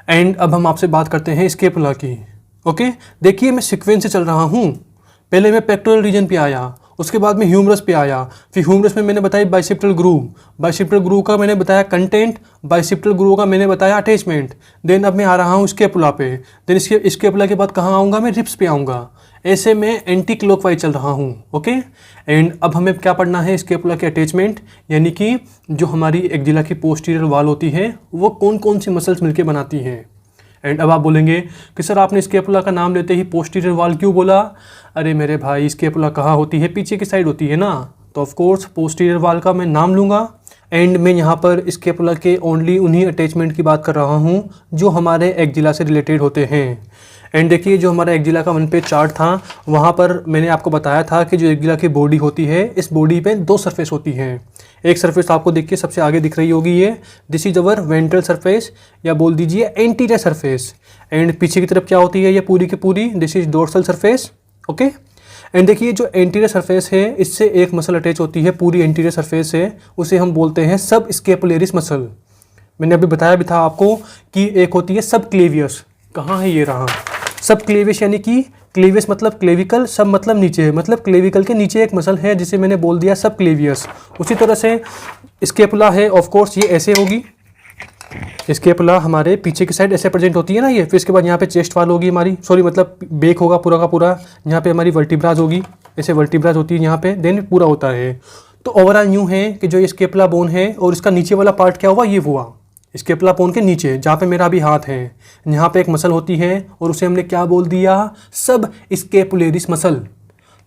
And अब हम आपसे बात करते हैं स्केपुला की। ओके, देखिए मैं सीक्वेंस से चल रहा हूँ। पहले मैं पेक्टोरल रीजन पे आया, उसके बाद में ह्यूमरस पे आया, फिर ह्यूमरस में मैंने बताया बाइसेप्टल ग्रूव, बाइसेप्टल ग्रूव का मैंने बताया कंटेंट, बाइसेप्टल ग्रूव का मैंने बताया अटैचमेंट। देन अब मैं आ रहा हूँ स्केपुला पे, देन इसके स्केपुला के बाद कहाँ आऊँगा, मैं रिप्स पे आऊँगा। ऐसे मैं एंटी क्लॉकवाइज चल रहा हूँ। ओके, एंड अब हमें क्या पढ़ना है, स्केपुला के अटैचमेंट, यानी कि जो हमारी एक्जिला की पोस्टीरियर वॉल होती है वो कौन कौन सी मसल्स मिलकर बनाती हैं। एंड अब आप बोलेंगे कि सर आपने स्केपुला का नाम लेते ही पोस्टीरियर वॉल क्यों बोला। अरे मेरे भाई, स्केपुला कहाँ होती है, पीछे की साइड होती है ना, तो ऑफ कोर्स पोस्टीरियर वॉल का मैं नाम लूँगा। एंड मैं यहाँ पर स्केपुला के ओनली उन्हीं अटैचमेंट की बात कर रहा हूँ जो हमारे एक्जिला से रिलेटेड होते हैं। एंड देखिए जो हमारा एक्जिला का 1 पेज चार्ट था, वहाँ पर मैंने आपको बताया था कि जो एक्जिला की बॉडी होती है, इस बॉडी पे 2 सरफेस होती हैं। एक सरफेस आपको देखिए सबसे आगे दिख रही होगी, ये this is our ventral surface, या बोल दीजिए एंटीरियर सरफेस। एंड पीछे की तरफ क्या होती है, ये पूरी की पूरी, this is dorsal surface. Okay, and देखिए जो एंटीरियर सरफेस है, इससे एक मसल अटैच होती है पूरी एंटीरियर सरफेस से, उसे हम बोलते हैं सब स्केपुलेरिस मसल। मैंने अभी बताया भी था आपको कि एक होती है सब क्लेवियस। कहाँ है, ये रहा सब क्लेवियस, यानी कि क्लेवियस मतलब क्लेविकल, सब मतलब नीचे है, मतलब क्लेविकल के नीचे एक मसल है जिसे मैंने बोल दिया सब क्लेवियस। उसी तरह से स्केपुला है, ऑफ कोर्स ये ऐसे होगी, स्केपुला हमारे पीछे की साइड ऐसे प्रेजेंट होती है ना ये। फिर इसके बाद यहाँ पे चेस्ट वाल होगी हमारी, सॉरी मतलब बेक होगा पूरा का पूरा, यहाँ पे हमारी वर्टिब्राज होगी, ऐसे वर्टिब्राज होती है यहाँ पे, देन पूरा होता है। तो ओवरऑल यूँ है कि जो ये स्केपुला बोन है और इसका नीचे वाला पार्ट क्या हुआ, ये हुआ स्केपुला बोन के नीचे, जहाँ पे मेरा अभी हाथ है, यहाँ पे एक मसल होती है और उसे हमने क्या बोल दिया, सब स्केपुलेरिस मसल।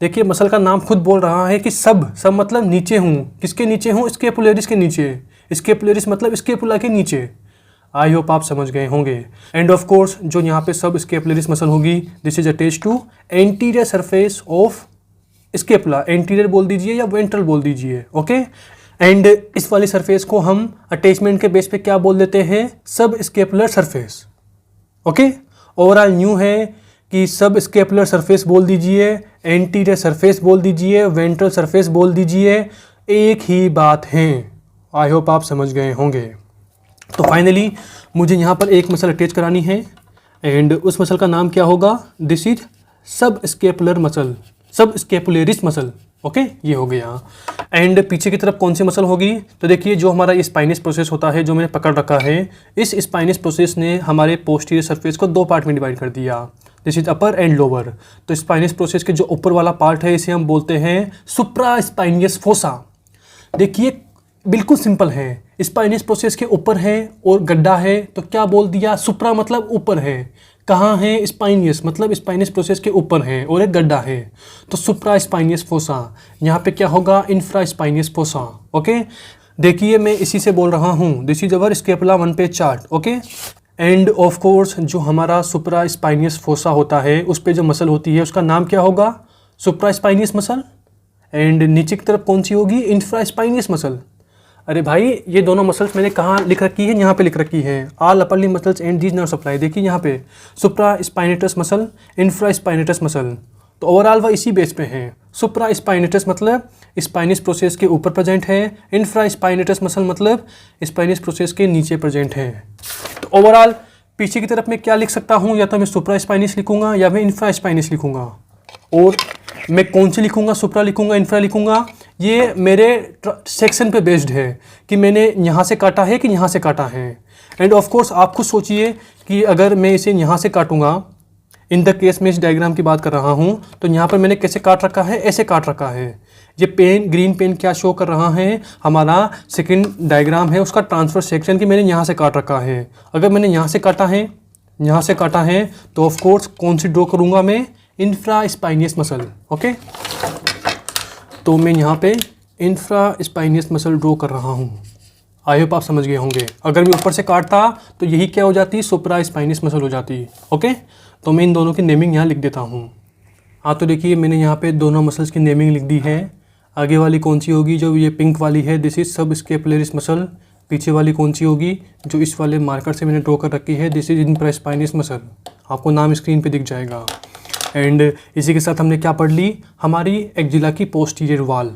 देखिए मसल का नाम खुद बोल रहा है कि सब मतलब नीचे हूँ। किसके नीचे हूँ, स्केपुलेरिस के नीचे। स्केपुलेरिस मतलब स्केपुला के नीचे। आई होप आप समझ गए होंगे। एंड ऑफ कोर्स जो यहाँ पे सब स्केपुलेरिस मसल होगी, this is attach to anterior surface of scapula. Anterior बोल दीजिए या वेंट्रल बोल दीजिए। ओके, एंड इस वाली सरफेस को हम अटैचमेंट के बेस पे क्या बोल देते हैं, सब scapular surface. Okay, overall new है कि सब स्केपुलर सरफेस बोल दीजिए, एंटीरियर सरफेस बोल दीजिए, वेंट्रल सरफेस बोल दीजिए, एक ही बात है। आई होप आप समझ गए होंगे। तो फाइनली मुझे यहाँ पर एक मसल अटैच करानी है एंड उस मसल का नाम क्या होगा, दिस इज सब स्केपुलर मसल, सब स्केपुलेरिस मसल। ओके, ये हो गया। एंड पीछे की तरफ कौन सी मसल होगी, तो देखिए जो हमारा स्पाइनस प्रोसेस होता है, जो मैंने पकड़ रखा है, इस स्पाइनस प्रोसेस ने हमारे पोस्टीरियर सरफेस को 2 पार्ट में डिवाइड कर दिया, this is upper and lower. तो स्पाइनस प्रोसेस के जो ऊपर वाला पार्ट है, इसे हम बोलते हैं सुप्रा स्पाइनियस फोसा। देखिए बिल्कुल सिंपल है, स्पाइनस प्रोसेस के ऊपर है और गड्ढा है, तो क्या बोल दिया, सुप्रा मतलब ऊपर है। कहाँ है, स्पाइनियस मतलब स्पाइनस प्रोसेस के ऊपर है और एक गड्ढा है, तो सुप्रा स्पाइनियस फोसा। यहाँ पे क्या होगा, इंफ्रा स्पाइनियस फोसा। ओके, देखिए मैं इसी से बोल रहा हूँ, this is our scapula 1 page chart. Okay, end of course जो हमारा सुप्रा स्पाइनियस फोसा होता है, उस पर जो मसल होती है उसका नाम क्या होगा, सुप्रा स्पाइनियस मसल। एंड नीचे की तरफ कौन सी होगी, इंफ्रा स्पाइनियस मसल। अरे भाई ये दोनों मसल्स मैंने कहाँ लिख रखी है, यहाँ पे लिख रखी है, all upper limb muscles and these nerve supply. देखिए यहाँ पे supraspinatus muscle, infraspinatus muscle, तो ओवरऑल वह इसी बेस पे हैं। सुप्रा स्पाइनेटस मतलब स्पाइनस प्रोसेस के ऊपर प्रेजेंट है, इंफ्रा स्पाइनेटस मसल मतलब स्पाइनस प्रोसेस के नीचे प्रेजेंट है। तो ओवरऑल पीछे की तरफ मैं क्या लिख सकता हूँ, या तो मैं सुप्रा स्पाइनस लिखूंगा या मैं इंफ्रा स्पाइनस लिखूंगा। और मैं कौन सी लिखूंगा, सुप्रा लिखूंगा, इंफ्रा लिखूंगा, ये मेरे सेक्शन पे बेस्ड है कि मैंने यहाँ से काटा है कि यहाँ से काटा है। एंड ऑफ कोर्स आप खुद सोचिए कि अगर मैं इसे यहाँ से काटूंगा, इन द केस में इस डायग्राम की बात कर रहा हूँ, तो यहाँ पर मैंने कैसे काट रखा है, ऐसे काट रखा है। ये पेन, ग्रीन पेन क्या शो कर रहा है, हमारा सेकंड डायग्राम है उसका ट्रांसफर सेक्शन की मैंने यहाँ से काट रखा है। अगर मैंने यहाँ से काटा है, यहाँ से काटा है, तो ऑफ कोर्स कौन सी ड्रॉ करूँगा मैं, इंफ्रा स्पाइनियस मसल। ओके, तो मैं यहाँ पे इंफ्रा स्पाइनियस मसल ड्रॉ कर रहा हूँ। आई होप आप समझ गए होंगे। अगर मैं ऊपर से काटता तो यही क्या हो जाती, सुप्रा स्पाइनियस मसल हो जाती। ओके, तो मैं इन दोनों की नेमिंग यहाँ लिख देता हूँ। हाँ, तो देखिए मैंने यहाँ पे दोनों मसल्स की नेमिंग लिख दी है। आगे वाली कौन सी होगी, जो ये पिंक वाली है, दिस इज सब स्केपुलेरिस मसल। पीछे वाली कौन सी होगी, जो इस वाले मार्कर से मैंने ड्रॉ कर रखी है, दिस इज इंफ्रा स्पाइनियस मसल। आपको नाम स्क्रीन पे दिख जाएगा। एंड इसी के साथ हमने क्या पढ़ ली, हमारी एक्जिला की पोस्टीरियर वॉल।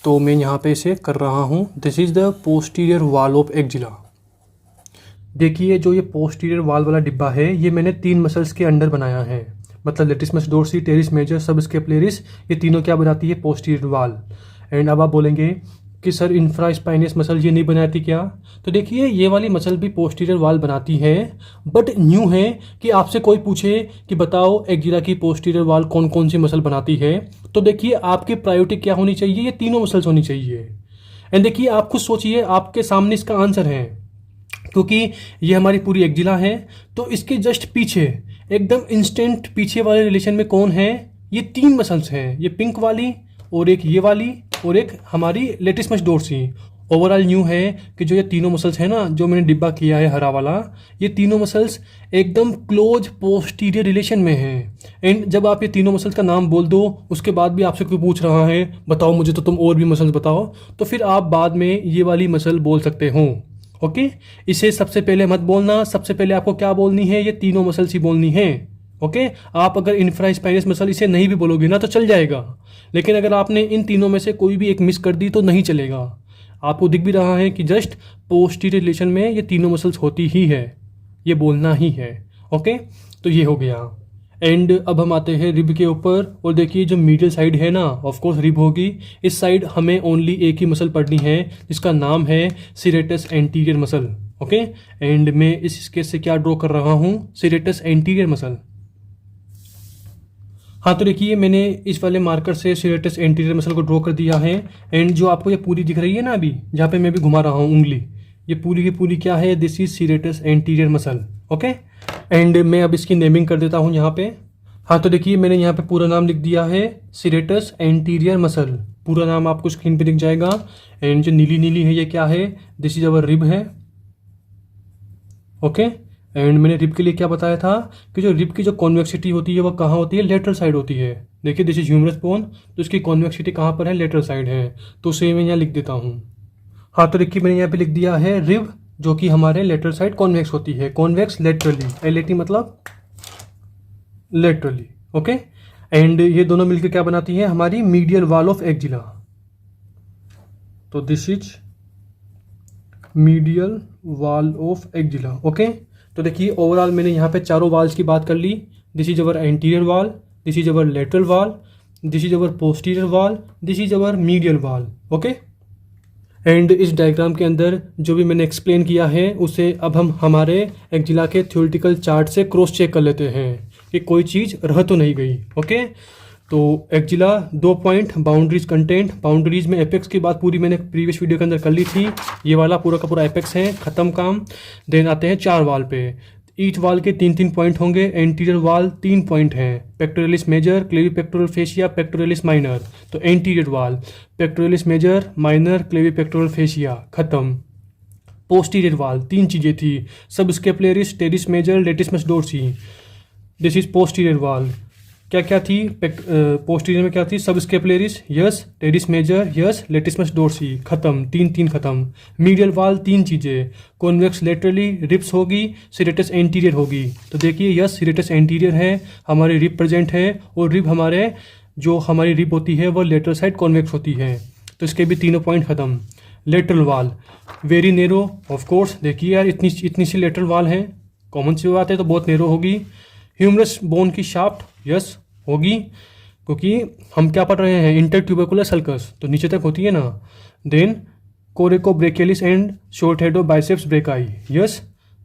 तो मैं यहाँ पे इसे कर रहा हूँ, this is the posterior wall of axilla. देखिए जो ये पोस्टीरियर वाल वाला डिब्बा है ये मैंने 3 मसल्स के अंडर बनाया है, मतलब latissimus dorsi, teres major, subscapularis, ये तीनों क्या बनाती है? पोस्टीरियर वाल। एंड अब आप बोलेंगे कि सर इंफ्रास्पाइनस मसल ये नहीं बनाती क्या? तो देखिए ये वाली मसल भी पोस्टीरियर वाल बनाती है, बट न्यू है कि आपसे कोई पूछे कि बताओ एक्जिला की पोस्टीरियर वाल कौन कौन सी मसल बनाती है, तो देखिए आपकी प्रायोरिटी क्या होनी चाहिए? ये तीनों मसल्स होनी चाहिए। एंड देखिए आप खुद सोचिए, आपके सामने इसका आंसर है, क्योंकि ये हमारी पूरी एक्जिला है, तो इसके जस्ट पीछे एकदम इंस्टेंट पीछे वाले रिलेशन में कौन है? ये 3 मसल्स हैं, ये पिंक वाली और एक ये वाली और एक हमारी लेटिसमस डोर्सी। ओवरऑल न्यू है कि जो ये तीनों मसल्स हैं ना, जो मैंने डिब्बा किया है हरा वाला, ये तीनों मसल्स एकदम क्लोज पोस्टीरियर रिलेशन में हैं। एंड जब आप ये तीनों मसल्स का नाम बोल दो, उसके बाद भी आपसे कोई पूछ रहा है बताओ मुझे तो तुम और भी मसल्स बताओ, तो फिर आप बाद में ये वाली मसल बोल सकते हो। ओके, इसे सबसे पहले मत बोलना, सबसे पहले आपको क्या बोलनी है? ये तीनों मसल्स ही बोलनी है। ओके, आप अगर इंफ्रास्पाइनस मसल इसे नहीं भी बोलोगे ना तो चल जाएगा, लेकिन अगर आपने इन तीनों में से कोई भी एक मिस कर दी तो नहीं चलेगा। आपको दिख भी रहा है कि जस्ट पोस्टीरियर रिलेशन में ये तीनों मसल्स होती ही है, ये बोलना ही है। ओके, तो ये हो गया। एंड अब हम आते हैं रिब के ऊपर, और देखिए जो मीडियल साइड है ना, ऑफ कोर्स रिब होगी, इस साइड हमें ओनली एक ही मसल पढ़नी है जिसका नाम है serratus anterior muscle. Okay, and मैं इस केस से क्या ड्रॉ कर रहा हूँ? Serratus anterior muscle. हाँ, तो देखिए मैंने इस वाले मार्कर से सिरेटस एंटीरियर मसल को ड्रॉ कर दिया है। एंड जो आपको ये पूरी दिख रही है ना अभी, जहाँ पे मैं भी घुमा रहा हूँ उंगली, ये पूरी की पूरी क्या है? This is serratus anterior muscle. Okay, and मैं अब इसकी नेमिंग कर देता हूँ यहाँ पे। हाँ, तो देखिए मैंने यहाँ पे पूरा नाम लिख दिया है सिरेटस एंटीरियर मसल, पूरा नाम आपको स्क्रीन पे दिख जाएगा। एंड जो नीली नीली है ये क्या है? दिस इज अवर रिब है। ओके, एंड मैंने रिब के लिए क्या बताया था कि जो रिब की जो कॉन्वेक्सिटी होती है वो कहाँ होती है? लेटरल साइड होती है। देखिए दिस इज ह्यूमरस बोन, तो इसकी कॉन्वेक्सिटी कहाँ पर है? लेटरल साइड है, तो उसे मैं यहाँ लिख देता हूँ। हाँ, तो देखिए मैंने यहाँ पे लिख दिया है रिब, जो कि हमारे लेटरल साइड कॉन्वेक्स होती है, कॉन्वेक्स लेटरली, एलएटी मतलब लेटरली। ओके, एंड ये दोनों मिलकर क्या बनाती है? हमारी मीडियल वॉल ऑफ एक्जिला। तो this is medial wall of axilla. Okay, तो देखिए ओवरऑल मैंने यहाँ पे चारों वॉल्स की बात कर ली। This is our anterior wall, this is our lateral wall, this is our posterior wall, this is our medial wall. Okay, and इस डायग्राम के अंदर जो भी मैंने एक्सप्लेन किया है उसे अब हम हमारे एक्जिला के थ्योरेटिकल चार्ट से क्रॉस चेक कर लेते हैं कि कोई चीज़ रह तो नहीं गई। ओके, तो axilla 2 point, boundaries content. Boundaries में एपेक्स की बात पूरी मैंने प्रीवियस वीडियो के अंदर कर ली थी, ये वाला पूरा का पूरा एपेक्स है, ख़त्म काम। देन आते हैं 4 वाल पे, ईच वाल के 3-3 पॉइंट होंगे। एंटीरियर वाल 3 पॉइंट हैं, pectoralis major, clavipectoral fascia, pectoralis minor. तो anterior wall pectoralis major, minor, clavipectoral fascia, खत्म। पोस्टीरियर वाल 3 चीज़ें थी, subscapularis, teres major, latissimus dorsi. This is posterior wall. क्या क्या थी पोस्टीरियर में? क्या थी? Subscapularis yes, teres major yes, latissimus dorsi, खत्म, 3 खत्म। मीडियल वाल 3 चीज़ें, कॉन्वेक्स लेटरली, रिब्स होगी, सिरेटस एंटीरियर होगी। तो देखिए यस सिरेटस एंटीरियर है, हमारी रिब प्रेजेंट है, और रिब हमारी रिब होती है वो लेटरल साइड कॉन्वेक्स होती है, तो इसके भी 3 पॉइंट खत्म। लेटरल वाल वेरी नेरो, ऑफ कोर्स देखिए यार इतनी सी लेटरल वाल है, कॉमन सी बात है, तो बहुत नेरो होगी। ह्यूमरस बोन की शाफ्ट यस होगी, क्योंकि हम क्या पढ़ रहे हैं? इंटरट्यूबरकुलर सल्कस, तो नीचे तक होती है ना। Then coracobrachialis and short head of biceps brachii, yes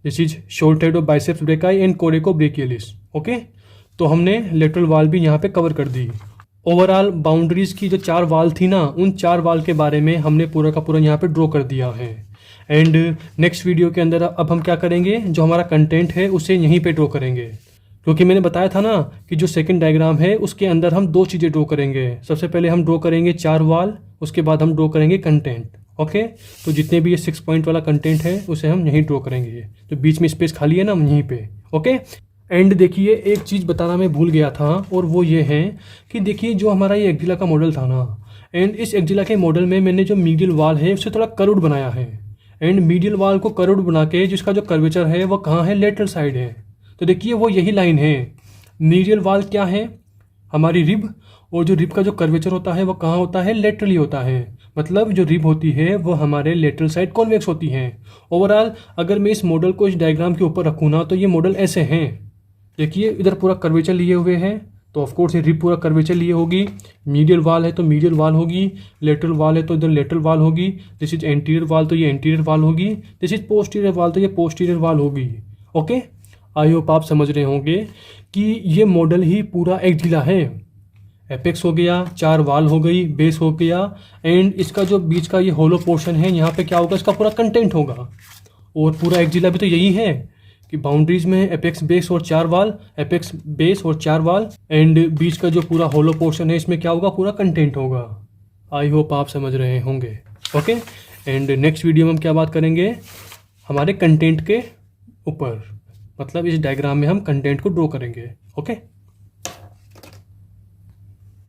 this is short head of biceps brachii and coracobrachialis. Okay, तो हमने लेटरल वाल भी यहाँ पे कवर कर दी। ओवरऑल बाउंड्रीज की जो 4 वाल थी ना, उन 4 वाल के बारे में हमने पूरा का पूरा यहाँ पे ड्रॉ कर दिया है। एंड नेक्स्ट वीडियो के अंदर अब हम क्या करेंगे? जो हमारा कंटेंट है उसे यहीं पे ड्रॉ करेंगे, क्योंकि मैंने बताया था ना कि जो सेकंड डायग्राम है उसके अंदर हम 2 चीज़ें ड्रॉ करेंगे। सबसे पहले हम ड्रॉ करेंगे 4 वाल, उसके बाद हम ड्रॉ करेंगे कंटेंट। ओके, तो जितने भी ये 6 पॉइंट वाला कंटेंट है उसे हम यहीं ड्रॉ करेंगे, तो बीच में स्पेस खाली है ना यहीं पे। ओके, एंड देखिए एक चीज़ बताना मैं भूल गया था, और वो ये है कि देखिए जो हमारा ये एक्जिला का मॉडल था ना, एंड इस एक्जिला के मॉडल में मैंने जो मीडियल वाल है उसे थोड़ा कर्व्ड बनाया है। एंड मीडियल वाल को कर्व्ड बना के जिसका जो कर्वेचर है वो कहाँ है? लेटरल साइड है। तो देखिए वो यही लाइन है। मीडियल वाल क्या है? हमारी रिब, और जो रिब का जो कर्वेचर होता है वो कहाँ होता है? लेटरली होता है। मतलब जो रिब होती है वो हमारे लेटरल साइड कॉन्वेक्स होती हैं। ओवरऑल अगर मैं इस मॉडल को इस डायग्राम के ऊपर रखूँ ना तो ये मॉडल ऐसे हैं। देखिए इधर पूरा कर्वेचर लिए हुए हैं, तो ऑफकोर्स ये रिब पूरा कर्वेचर लिए होगी। मीडियल वाल है तो मीडियल वाल होगी, लेटरल वाल है तो इधर लेटरल वाल होगी, दिस इज एंटीरियर वाल तो ये एंटीरियर वाल होगी, दिस इज पोस्टीरियर वाल तो ये पोस्टीरियर वाल होगी। ओके, आई होप आप समझ रहे होंगे कि ये मॉडल ही पूरा एक्जिला है। एपेक्स हो गया, 4 वाल हो गई, बेस हो गया, एंड इसका जो बीच का ये होलो पोर्शन है यहाँ पे क्या होगा, इसका पूरा कंटेंट होगा। और पूरा एक्जिला भी तो यही है कि बाउंड्रीज में एपेक्स बेस और 4 वाल, एपेक्स बेस और 4 वाल, एंड बीच का जो पूरा होलो पोर्शन है इसमें क्या होगा, पूरा कंटेंट होगा। आई होप आप समझ रहे होंगे। ओके, एंड नेक्स्ट वीडियो में हम क्या बात करेंगे, हमारे कंटेंट के ऊपर, मतलब इस डायग्राम में हम कंटेंट को ड्रॉ करेंगे। ओके।